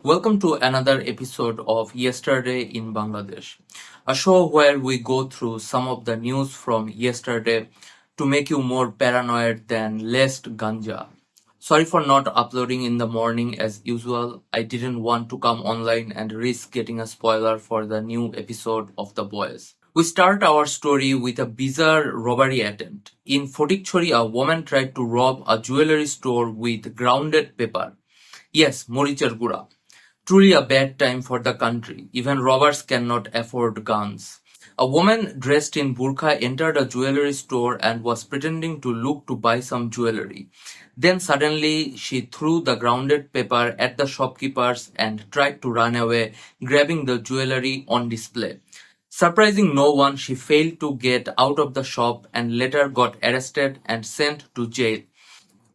Welcome to another episode of Yesterday in Bangladesh, a show where we go through some of the news from yesterday to make you more paranoid than laced ganja. Sorry for not uploading in the morning as usual. I didn't want to come online and risk getting a spoiler for the new episode of The Boys. We start our story with a bizarre robbery attempt. In Fotikchori, a woman tried to rob a jewelry store with grounded pepper. Yes, Morichar Gura. Truly a bad time for the country. Even robbers cannot afford guns. A woman dressed in burqa entered a jewelry store and was pretending to look to buy some jewelry. Then suddenly she threw the grounded paper at the shopkeepers and tried to run away, grabbing the jewelry on display. Surprising no one, she failed to get out of the shop and later got arrested and sent to jail.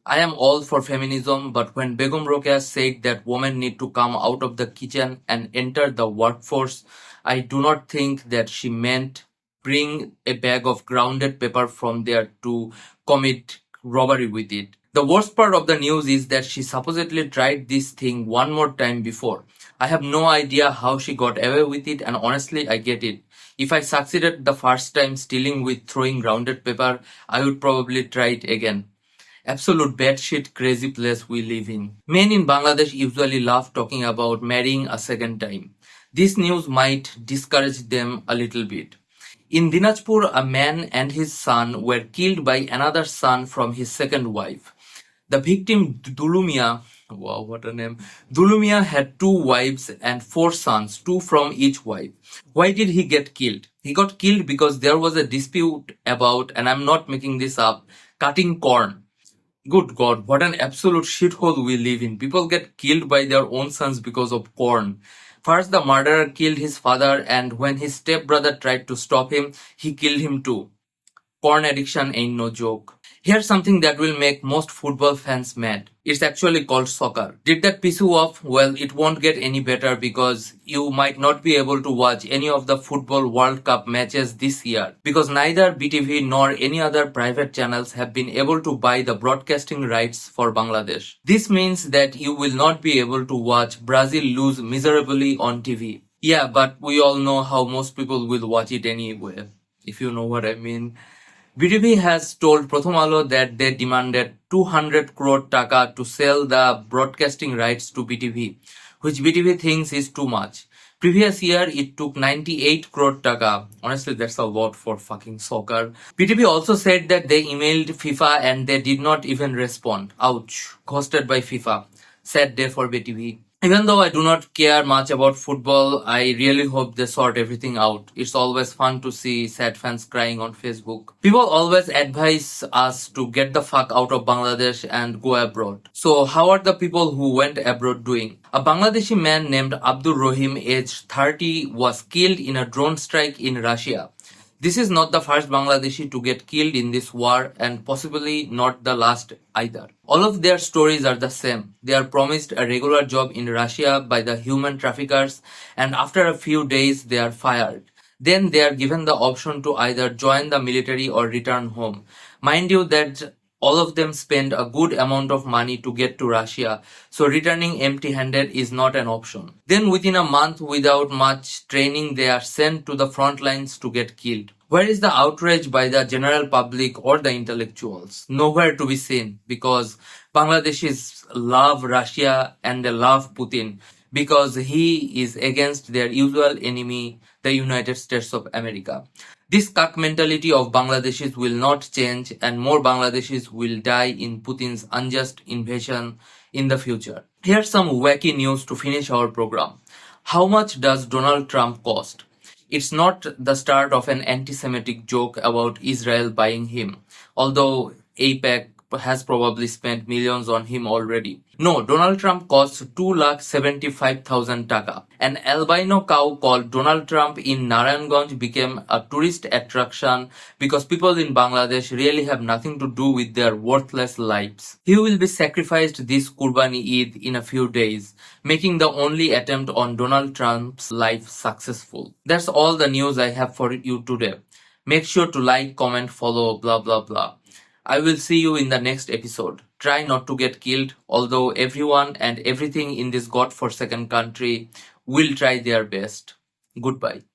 I am all for feminism, but when Begum Rokeya said that women need to come out of the kitchen and enter the workforce, I do not think that she meant bring a bag of grounded pepper from there to commit robbery with it. The worst part of the news is that she supposedly tried this thing one more time before. I have no idea how she got away with it, and honestly, I get it. If I succeeded the first time stealing with throwing grounded pepper, I would probably try it again. Absolute batshit crazy place we live in. Men in Bangladesh usually love talking about marrying a second time. This news might discourage them a little bit. In Dinajpur, a man and his son were killed by another son from his second wife. The victim, Dulumia, wow, what a name. Dulumia had two wives and four sons, two from each wife. Why did he get killed? He got killed because there was a dispute about, and I'm not making this up, cutting corn. Good God, what an absolute shithole we live in. People get killed by their own sons because of corn. First, the murderer killed his father, and when his stepbrother tried to stop him, he killed him too. Corn addiction ain't no joke. Here's something that will make most football fans mad. It's actually called soccer. Did that piss you off? Well, it won't get any better because you might not be able to watch any of the Football World Cup matches this year because neither BTV nor any other private channels have been able to buy the broadcasting rights for Bangladesh. This means that you will not be able to watch Brazil lose miserably on TV. Yeah, but we all know how most people will watch it anyway, if you know what I mean. BTV has told Prothom Alo that they demanded 200 crore taka to sell the broadcasting rights to BTV, which BTV thinks is too much. Previous year, it took 98 crore taka. Honestly, that's a lot for fucking soccer. BTV also said that they emailed FIFA and they did not even respond. Ouch. Ghosted by FIFA. Sad day for BTV. Even though I do not care much about football, I really hope they sort everything out. It's always fun to see sad fans crying on Facebook. People always advise us to get the fuck out of Bangladesh and go abroad. So how are the people who went abroad doing? A Bangladeshi man named Abdur Rahim, aged 30, was killed in a drone strike in Russia. This is not the first Bangladeshi to get killed in this war and possibly not the last either. All of their stories are the same. They are promised a regular job in Russia by the human traffickers and after a few days they are fired. Then they are given the option to either join the military or return home. Mind you that all of them spend a good amount of money to get to Russia, so returning empty-handed is not an option. Then within a month, without much training, they are sent to the front lines to get killed. Where is the outrage by the general public or the intellectuals? Nowhere to be seen because Bangladeshis love Russia and they love Putin because he is against their usual enemy, the United States of America. This cuck mentality of Bangladeshis will not change and more Bangladeshis will die in Putin's unjust invasion in the future. Here's some wacky news to finish our program. How much does Donald Trump cost? It's not the start of an anti-Semitic joke about Israel buying him, although AIPAC has probably spent millions on him already. No, Donald Trump costs 2,75,000 taka. An albino cow called Donald Trump in Narayanganj became a tourist attraction because people in Bangladesh really have nothing to do with their worthless lives. He will be sacrificed this Qurbani Eid in a few days, making the only attempt on Donald Trump's life successful. That's all the news I have for you today. Make sure to like, comment, follow, blah blah blah. I will see you in the next episode. try not to get killed, although everyone and everything in this godforsaken country will try their best. Goodbye.